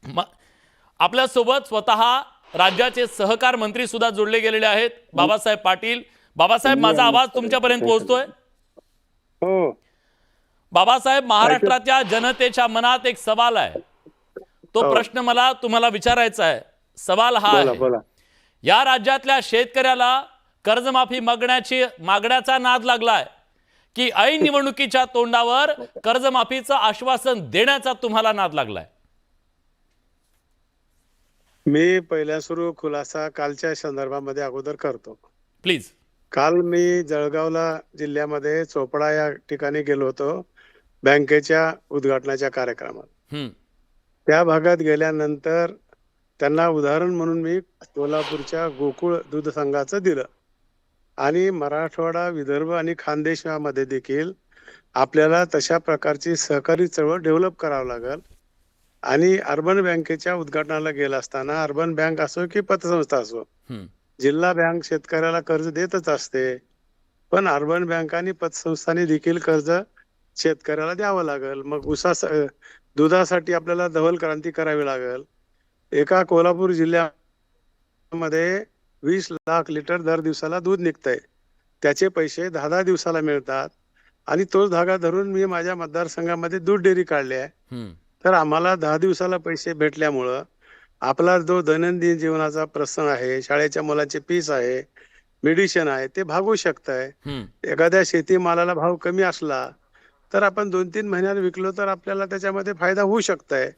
म- आपल्यासोबत स्वतः राज्याचे सहकार मंत्री सुद्धा जोडले गेलेले आहेत, बाबासाहेब पाटील. बाबासाहेब, माझा आवाज तुमच्यापर्यंत पोहोचतोय? हो. बाबासाहेब, महाराष्ट्राच्या जनतेच्या मनात एक सवाल आहे. तो हो. प्रश्न मला तुम्हाला विचारायचा आहे. सवाल हा बोला आहे, बोला. या राज्यातल्या शेतकऱ्याला कर्जमाफी मागण्याचा नाद लागलाय की ऐन निवडणुकीच्या तोंडावर कर्जमाफीचं आश्वासन देण्याचा तुम्हाला नाद लागलाय? मी पहिल्या सुरू खुलासा कालच्या संदर्भामध्ये अगोदर करतो. प्लीज. काल मी जळगावला जिल्ह्यामध्ये चोपडा या ठिकाणी गेलो होतो बँकेच्या उद्घाटनाच्या कार्यक्रमात. त्या भागात गेल्यानंतर त्यांना उदाहरण म्हणून मी कोल्हापूरच्या गोकुळ दूध संघाचं दिलं आणि मराठवाडा, विदर्भ आणि खानदेशामध्ये देखील आपल्याला तशा प्रकारची सहकारी चळवळ डेव्हलप करावं लागेल. आणि अर्बन बँकेच्या उद्घाटनाला गेला असताना अर्बन बँक असो की पतसंस्था असो, जिल्हा बँक शेतकऱ्याला कर्ज देतच असते, पण अर्बन बँक आणि पतसंस्थांनी देखील कर्ज शेतकऱ्याला द्यावं लागेल. मग दुधासाठी आपल्याला धवल क्रांती करावी लागेल. एका कोल्हापूर जिल्ह्यामध्ये 20 लाख लिटर दर दिवसाला दूध निघतंय. त्याचे पैसे 10-10 दिवसाला मिळतात आणि तोच धागा धरून मी माझ्या मतदारसंघामध्ये दूध डेअरी काढली आहे. तर आम्हाला 10 दिवसाला पैसे भेटल्यामुळं आपला जो दैनंदिन जीवनाचा प्रश्न आहे, शाळेच्या मुलाची फीस आहे, मेडिसिन आहे, ते भागू शकतंय. एखाद्या शेतीमालाला भाव कमी असला तर आपण 2-3 महिन्यात विकलो तर आपल्याला त्याच्यामध्ये फायदा होऊ शकतोय.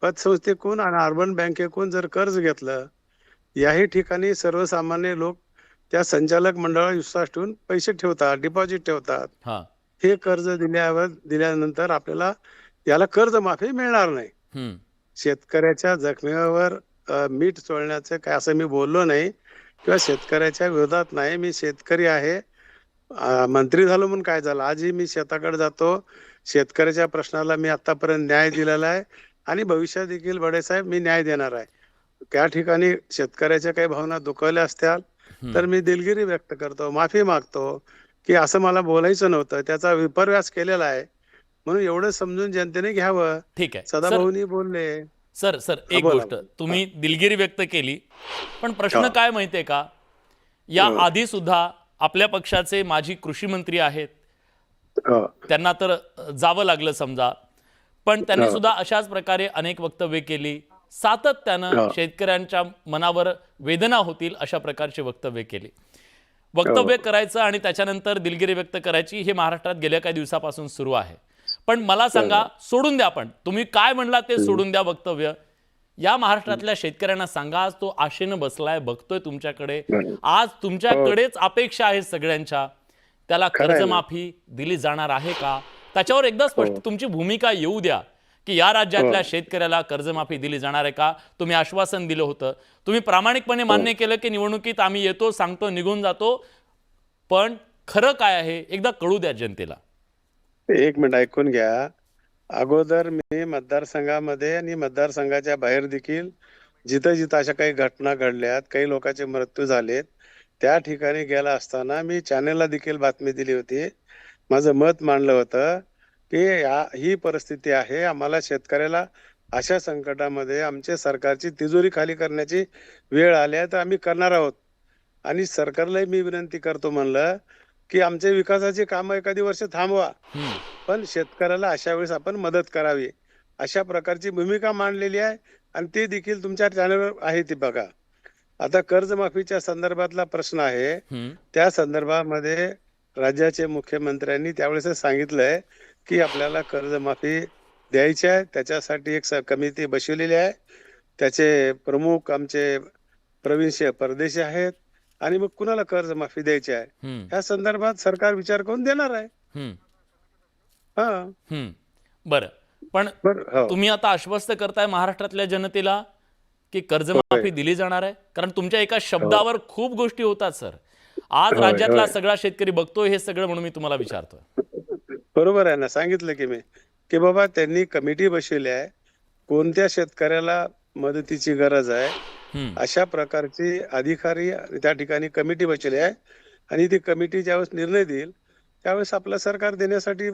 पतसंस्थेकडून आणि अर्बन बँकेकडून जर कर्ज घेतलं, याही ठिकाणी सर्वसामान्य लोक त्या संचालक मंडळावर विश्वास ठेवून पैसे ठेवतात, डिपॉझिट ठेवतात. हे कर्ज दिल्यानंतर आपल्याला याला कर्जमाफी मिळणार नाही. शेतकऱ्याच्या जखमेवर मीठ चोळण्याचं काय असं मी बोललो नाही किंवा शेतकऱ्याच्या विरोधात नाही. मी शेतकरी आहे. मंत्री झालो म्हणून काय झालं, आजही मी शेताकडे जातो. शेतकऱ्याच्या प्रश्नाला मी आतापर्यंत न्याय दिलेला आहे आणि भविष्यात देखील बडेसाहेब मी न्याय देणार आहे. त्या ठिकाणी शेतकऱ्याच्या काही भावना दुखावल्या असत्याल तर मी दिलगिरी व्यक्त करतो, माफी मागतो की असं मला बोलायचं नव्हतं, त्याचा विपर्यास केलेला आहे म्हणून एवढं समजून जनतेने घ्यावं. ठीक आहे सदाभाऊनी बोलले. सर. एक बोला. गोष्ट तुम्ही दिलगिरी व्यक्त केली, पण प्रश्न काय माहितीये का, या आधी सुद्धा आपल्या पक्षाचे माजी कृषी मंत्री आहेत, त्यांना तर जावं लागलं समजा, पण त्यांनी सुद्धा अशाच प्रकारे अनेक वक्तव्ये केली. सातत्यानं शेतकऱ्यांच्या मनावर वेदना होतील अशा प्रकारची वक्तव्ये केली. वक्तव्य करायचं आणि त्याच्यानंतर दिलगिरी व्यक्त करायची हे महाराष्ट्रात गेल्या काही दिवसापासून सुरू आहे. पण मला सांगा, सोडून द्या, पण तुम्ही काय म्हणला ते सोडून द्या वक्तव्य. या महाराष्ट्रातल्या शेतकऱ्यांना सांगा, आज तो आशेनं बसलाय, बघतोय तुमच्याकडे. आज तुमच्याकडेच अपेक्षा आहे सगळ्यांच्या, त्याला कर्जमाफी दिली जाणार आहे का, त्याच्यावर एकदा स्पष्ट तुमची भूमिका येऊ द्या की या राज्यातल्या शेतकऱ्याला कर्जमाफी दिली जाणार आहे का. तुम्ही आश्वासन दिलं होतं, तुम्ही प्रामाणिकपणे मान्य केलं की निवडणुकीत आम्ही येतो, सांगतो, निघून जातो, पण खरं काय आहे एकदा कळू द्या जनतेला. एक मिनिट ऐकून घ्या. अगोदर मी मतदारसंघामध्ये आणि मतदारसंघाच्या बाहेर देखील जिथं जिथं अशा काही घटना घडल्यात, काही लोकांचे मृत्यू झालेत, त्या ठिकाणी गेला असताना मी चॅनेलला देखील बातमी दिली होती. माझं मत मांडलं होतं की ही परिस्थिती आहे, आम्हाला शेतकऱ्याला अशा संकटामध्ये आमच्या सरकारची तिजोरी खाली करण्याची वेळ आली आहे, तर आम्ही करणार आहोत. आणि सरकारलाही मी विनंती करतो म्हणलं की आमच्या विकासाची कामं एखादी वर्ष थांबवा, पण शेतकऱ्याला अशा वेळेस आपण मदत करावी, अशा प्रकारची भूमिका मांडलेली आहे आणि ते देखील तुमच्या चॅनलवर आहे. ती बघा. आता कर्जमाफीच्या संदर्भातला प्रश्न आहे, त्या संदर्भामध्ये राज्याचे मुख्यमंत्र्यांनी त्यावेळेस सांगितलंय की आपल्याला कर्जमाफी द्यायची आहे. त्याच्यासाठी एक कमिटी बसवलेली आहे. त्याचे प्रमुख आमचे प्रवीण परदेशी आहेत आणि मग कुणाला कर्जमाफी द्यायची आहे या संदर्भात सरकार विचार करून देणार आहे. बरं, पण तुम्ही आता आश्वस्त करताय महाराष्ट्रातल्या जनतेला की कर्जमाफी दिली जाणार आहे, कारण तुमच्या एका शब्दावर खूप गोष्टी होतात सर. आज राज्यातला सगळा शेतकरी बघतोय हे सगळं, म्हणून मी तुम्हाला विचारतोय. बरोबर आहे ना, सांगितलं की मी की बाबा त्यांनी कमिटी बसवली आहे, कोणत्या शेतकऱ्याला मदतीची गरज आहे अशा प्रकारची अधिकारी त्या ठिकाणी कमिटी बसवली आहे आणि ती कमिटी ज्यावेळेस निर्णय देईल त्यावेळेस आपलं सरकार देण्यासाठी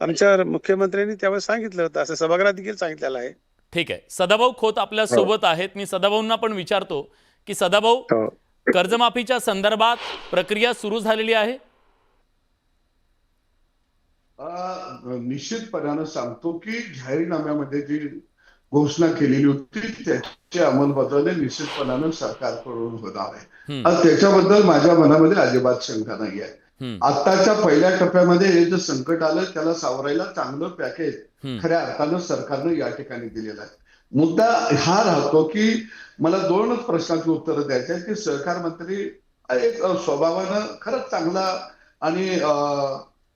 आमच्या मुख्यमंत्र्यांनी त्यावेळेस सांगितलं होतं, असं सभागृहात देखील सांगितलेलं आहे. ठीक आहे. सदाभाऊ खोत आपल्या सोबत आहेत. मी सदाभाऊंना पण विचारतो की सदाभाऊ, हो. कर्जमाफीच्या संदर्भात प्रक्रिया सुरू झालेली आहे? निश्चितपणानं सांगतो की जाहीरनाम्यामध्ये जी घोषणा केलेली होती त्याची अंमलबजावणी निश्चितपणानं सरकारकडून होणार आहे. आज त्याच्याबद्दल माझ्या मनामध्ये अजिबात शंका नाही आहे. आताच्या पहिल्या टप्प्यामध्ये हे जे संकट आलं त्याला सावरायला चांगलं पॅकेज खऱ्या अर्थानं सरकारनं या ठिकाणी दिलेलं आहे. मुद्दा हा राहतो की मला दोनच प्रश्नांची उत्तरं द्यायची आहेत की सहकार मंत्री एक स्वभावानं खरंच चांगला आणि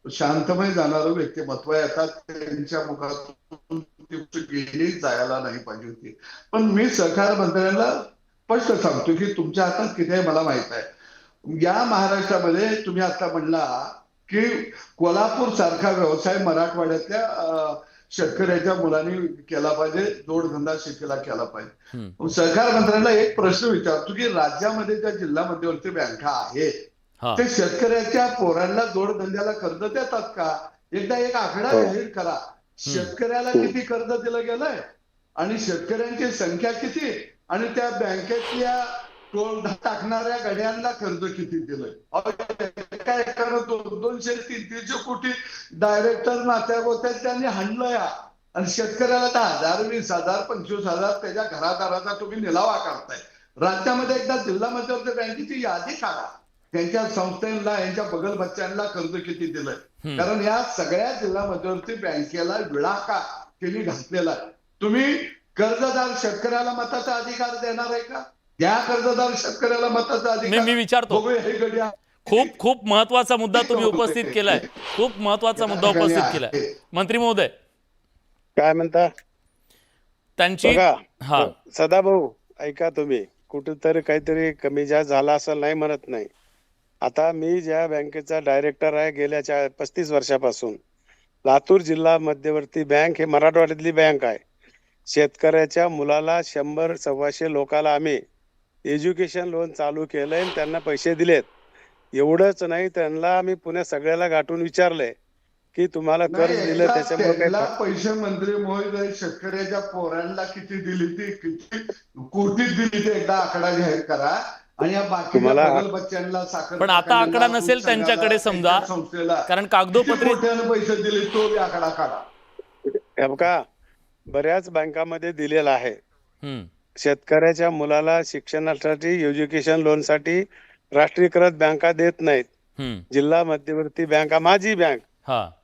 शांतमय जाणारं व्यक्तिमत्व आहे. आता त्यांच्या मुखातून गेली जायला नाही पाहिजे होती. पण मी सहकार मंत्र्यांना स्पष्ट सांगतो की तुमच्या हातात किती आहे मला माहित आहे. या महाराष्ट्रामध्ये तुम्ही आता म्हणला की कोल्हापूर सारखा व्यवसाय मराठवाड्यातल्या शेतकऱ्याच्या मुलांनी केला पाहिजे, जोडधंदा शेतीला केला पाहिजे. सहकार मंत्र्यांना एक प्रश्न विचारतो की राज्यामध्ये ज्या जिल्हा मध्यवर्ती बँका आहेत ते शेतकऱ्याच्या पोरांना जोडधंद्याला कर्ज देतात का? एकदा एक आकडा जाहीर करा. शेतकऱ्याला किती कर्ज दिलं गेलंय आणि शेतकऱ्यांची संख्या किती आणि त्या बँकेतल्या टोल टाकणाऱ्या गाड्यांना कर्ज किती दिलंय? एका एकानं 200-300 कोटी डायरेक्टर नात्यागोत्यात त्यांनी हाणलंय आणि शेतकऱ्याला 10,000, 20,000, 25,000 त्याच्या घरादाराचा तुम्ही निलावा करताय. राज्यामध्ये एकदा जिल्हा मध्यवर्ती बँकेची यादी काढा. त्यांच्या संस्थांना यांच्या बगल बच्च्यांना कर्ज किती दिलंय. कारण या सगळ्या जिल्हा मध्यवर्ती बँकेला विळाका त्यांनी घातलेला आहे. तुम्ही कर्जदार शेतकऱ्याला मताचा अधिकार देणार आहे का? या कर्जदार शेतकऱ्याला मताचा अधिकार मी विचारतो. खूप महत्वाचा मुद्दा तुम्ही उपस्थित केलाय. खूप महत्वाचा मुद्दा उपस्थित केलाय. मंत्री महोदय काय म्हणता? त्यांची सदाभाऊ ऐका, तुम्ही कुठेतरी काहीतरी कमी जास्त झाला असं नाही म्हणत नाही. आता मी ज्या बँकेचा डायरेक्टर आहे गेल्या 35 वर्षापासून, लातूर जिल्हा मध्यवर्ती बँक हे मराठवाड्यातली बँक आहे. शेतकऱ्याच्या मुलाला 100-125 लोकांना आम्ही एज्युकेशन लोन चालू केलंय, त्यांना पैसे दिलेत. एवढंच नाही, त्यांना आम्ही पुण्या सगळ्याला गाठून विचारलंय की तुम्हाला कर्ज दिलं त्याच्यामुळे पैसे मंत्री महोदय शेतकऱ्याच्या पोरांना किती दिली ती किती कोटी दिली ते एकदा आकडा जाहीर करा आणि या बाकी बच्च्यांना साखर. पण आता आकडा नसेल त्यांच्याकडे समजा, कारण कागदोपत्री पैसे दिले तो आकडा काढा. बघा बऱ्याच बँकामध्ये दिलेला आहे. शेतकऱ्याच्या मुलाला शिक्षणासाठी एज्युकेशन लोन साठी राष्ट्रीयकृत बँका देत नाहीत. जिल्हा मध्यवर्ती बँका माझी बँक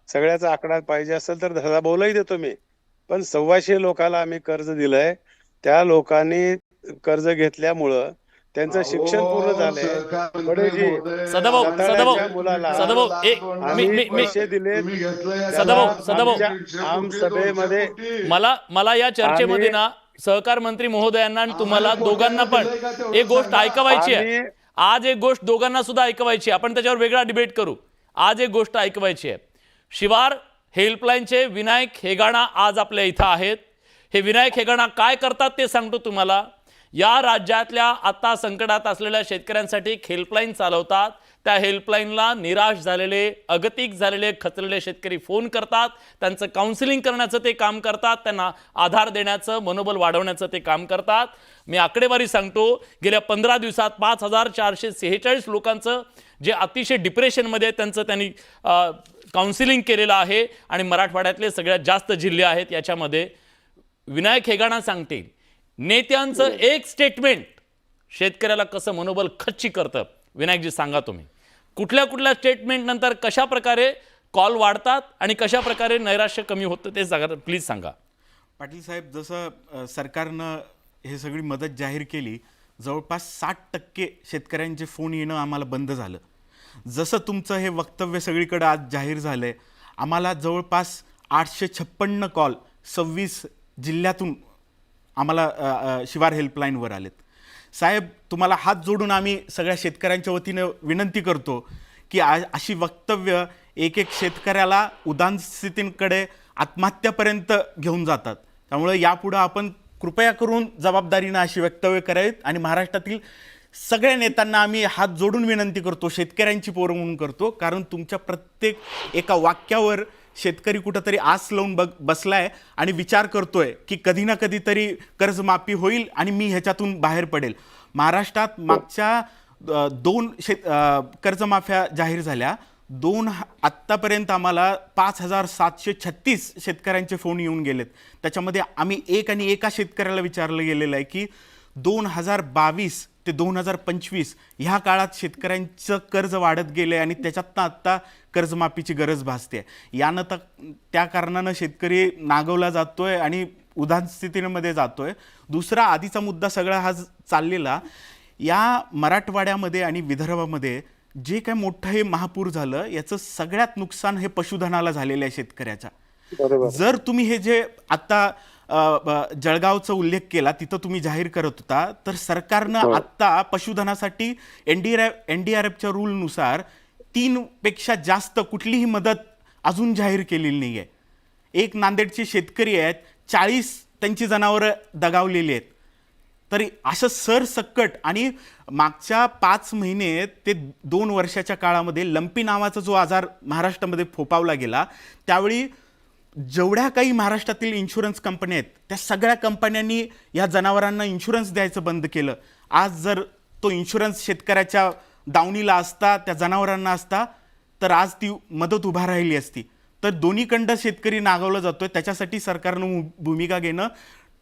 सगळ्याचा आकडा पाहिजे असेल तर सदाभाऊलाही देतो मी. पण 125 लोकांना आम्ही कर्ज दिलंय. त्या लोकांनी कर्ज घेतल्यामुळं त्यांचं शिक्षण पूर्ण झालंय. सभेमध्ये मला या चर्चेमध्ये ना सहकार मंत्री महोदयांना आणि तुम्हाला दोघांना पण एक गोष्ट ऐकवायची आहे. आज एक गोष्ट दोघांना सुद्धा ऐकवायची, आपण त्याच्यावर वेगळा डिबेट करू. आज एक गोष्ट ऐकवायची आहे. शिवार हेल्पलाईनचे विनायक हेगाणा आज आपल्या इथं आहेत. हे विनायक हेगाणा काय करतात ते सांगतो तुम्हाला. या राज्यातल्या आता संकटात असलेल्या शेतकऱ्यांसाठी एक हेल्पलाईन चालवतात. त्या हेल्पलाईनला निराश झालेले, अगतिक झालेले, खचलेले शेतकरी फोन करतात. त्यांचं काउन्सिलिंग करण्याचं ते काम करतात. त्यांना आधार देण्याचं, मनोबल वाढवण्याचं ते काम करतात. मी आकडेवारी सांगतो, गेल्या 15 दिवसात 5,446 लोकांचं जे अतिशय डिप्रेशनमध्ये त्यांचं त्यांनी काउन्सिलिंग केलेलं आहे. आणि मराठवाड्यातले सगळ्यात जास्त जिल्हे आहेत याच्यामध्ये. विनायक हेगाणा सांगतील नेत्यांचं एक स्टेटमेंट शेतकऱ्याला कसं मनोबल खच्ची करतं. विनायकजी सांगा तुम्ही कुठल्या कुठल्या स्टेटमेंट नंतर कशा प्रकारे कॉल वाढतात आणि कशा प्रकारे नैराश्य कमी होतं ते सांगा प्लीज सांगा. पाटील साहेब, जसं सरकारनं हे सगळी मदत जाहीर केली, जवळपास 60% शेतकऱ्यांचे फोन येणं आम्हाला बंद झालं. जसं तुमचं हे वक्तव्य सगळीकडे आज जाहीर झालंय, आम्हाला जवळपास 856 कॉल 26 जिल्ह्यातून आम्हाला शिवार हेल्पलाईनवर आलेत. साहेब, तुम्हाला हात जोडून आम्ही सगळ्या शेतकऱ्यांच्या वतीनं विनंती करतो की अशी वक्तव्य एक शेतकऱ्याला उदासीनतेकडे आत्महत्यापर्यंत घेऊन जातात. त्यामुळे यापुढे आपण कृपया करून जबाबदारीनं अशी वक्तव्य करावीत. आणि महाराष्ट्रातील सगळ्या नेत्यांना आम्ही हात जोडून विनंती करतो, शेतकऱ्यांची पोरं म्हणून करतो, कारण तुमच्या प्रत्येक एका वाक्यावर शेतकरी कुठंतरी आस लावून बसलाय आणि विचार करतोय की कधी ना कधी तरी कर्जमाफी होईल आणि मी ह्याच्यातून बाहेर पडेल. महाराष्ट्रात मागच्या दोन कर्जमाफ्या जाहीर झाल्या. आत्तापर्यंत आम्हाला 5,736 शेतकऱ्यांचे फोन येऊन गेलेत. त्याच्यामध्ये आम्ही एका शेतकऱ्याला विचारलं गेलेलं आहे की 2022 ते 2025 ह्या काळात शेतकऱ्यांचं कर्ज वाढत गेले आणि त्याच्यातनं आत्ता कर्जमाफीची गरज भासते. यानं तर त्या कारणानं शेतकरी नागवला जातोय आणि उदार स्थितीमध्ये जातोय. दुसरा आधीचा मुद्दा सगळा हा चाललेला, या मराठवाड्यामध्ये आणि विदर्भामध्ये जे काय मोठं हे महापूर झालं याचं सगळ्यात नुकसान हे पशुधनाला झालेलं आहे शेतकऱ्याच्या. जर तुम्ही हे जे आता जळगावचा उल्लेख केला तिथं तुम्ही जाहीर करत होता, तर सरकारनं आत्ता पशुधनासाठी NDRFच्या रूलनुसार 3 पेक्षा जास्त कुठलीही मदत अजून जाहीर केलेली नाही आहे. एक नांदेडचे शेतकरी आहेत, 40 त्यांची जनावरं दगावलेली आहेत. तरी असं सरसकट आणि मागच्या 5 महिने ते 2 वर्षाच्या काळामध्ये लंपी नावाचा जो आजार महाराष्ट्रामध्ये फोपावला गेला, त्यावेळी जेवढ्या काही महाराष्ट्रातील इन्शुरन्स कंपन्या आहेत त्या सगळ्या कंपन्यांनी या जनावरांना इन्शुरन्स द्यायचं बंद केलं. आज जर तो इन्शुरन्स शेतकऱ्याच्या दावणीला असता, त्या जनावरांना असता, तर आज ती मदत उभा राहिली असती. तर दोन्हीकडं शेतकरी नागवला जातोय. त्याच्यासाठी सरकारनं भूमिका घेणं,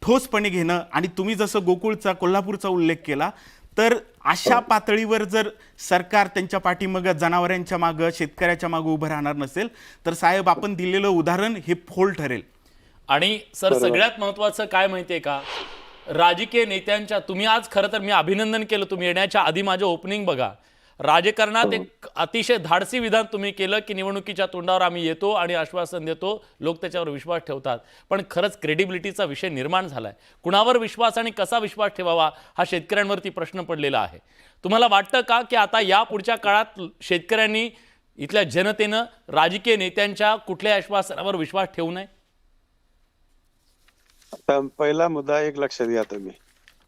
ठोसपणे घेणं. आणि तुम्ही जसं गोकुळचा, कोल्हापूरचा उल्लेख केला, तर अशा पातळीवर जर सरकार त्यांच्या पाठीमागं, जनावरांच्या मागं, शेतकऱ्याच्या मागं उभं राहणार नसेल, तर साहेब आपण दिलेलं उदाहरण हे फोल ठरेल. आणि सर सगळ्यात महत्वाचं काय माहितीये का, राजकीय नेत्यांच्या, तुम्ही आज खरं तर मी अभिनंदन केलं, तुम्ही येण्याच्या आधी माझं ओपनिंग बघा, राजकारणात एक अतिशय धाडसी विधान तुम्ही केलं की निवडणुकीच्या तोंडावर आम्ही येतो आणि आश्वासन देतो, लोक त्याच्यावर विश्वास ठेवतात. पण खरंच क्रेडिबिलिटीचा विषय निर्माण झालाय. कुणावर विश्वास आणि कसा विश्वास ठेवावा हा शेतकऱ्यांवरती प्रश्न पडलेला आहे. तुम्हाला वाटतं का की आता या पुढच्या काळात शेतकऱ्यांनी, इथल्या जनतेनं राजकीय नेत्यांच्या कुठल्या आश्वासनावर विश्वास ठेवू नये? आता पहिला मुद्दा एक लक्षात घ्या तुम्ही,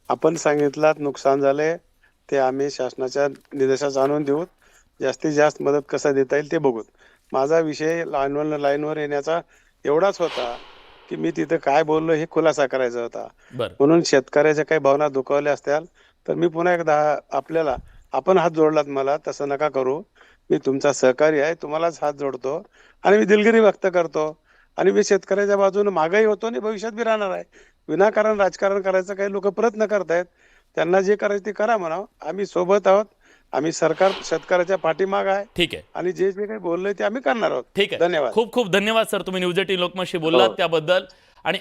आपण सांगितलं नुकसान झाले ते आम्ही शासनाच्या निर्देशास आणून देऊ, जास्तीत जास्त मदत कसं देता येईल ते बघू. माझा विषय लाईनवर येण्याचा एवढाच होता की मी तिथे काय बोललो हे खुलासा करायचा होता. म्हणून शेतकऱ्याच्या काही भावना दुखावल्या असत्याल तर मी पुन्हा एकदा आपल्याला, आपण हात जोडलात मला, तसं नका करू. मी तुमचा सहकारी आहे, तुम्हालाच हात जोडतो आणि मी दिलगिरी व्यक्त करतो. आणि मी शेतकऱ्याच्या बाजूने मागही होतो आणि भविष्यात बी राहणार आहे. विनाकारण राजकारण करायचं काही लोक प्रयत्न करतायत, त्यांना जे करायचं ते करा म्हणावं. आम्ही सोबत आहोत, आम्ही सरकार शेतकऱ्याच्या पाठीमाग आहे. ठीक आहे. आणि जे जे काही बोललोय ते आम्ही करणार आहोत. ठीक आहे. धन्यवाद. खूप खूप धन्यवाद सर, तुम्ही न्यूज 18 लोकमतशी बोललात त्याबद्दल. आणि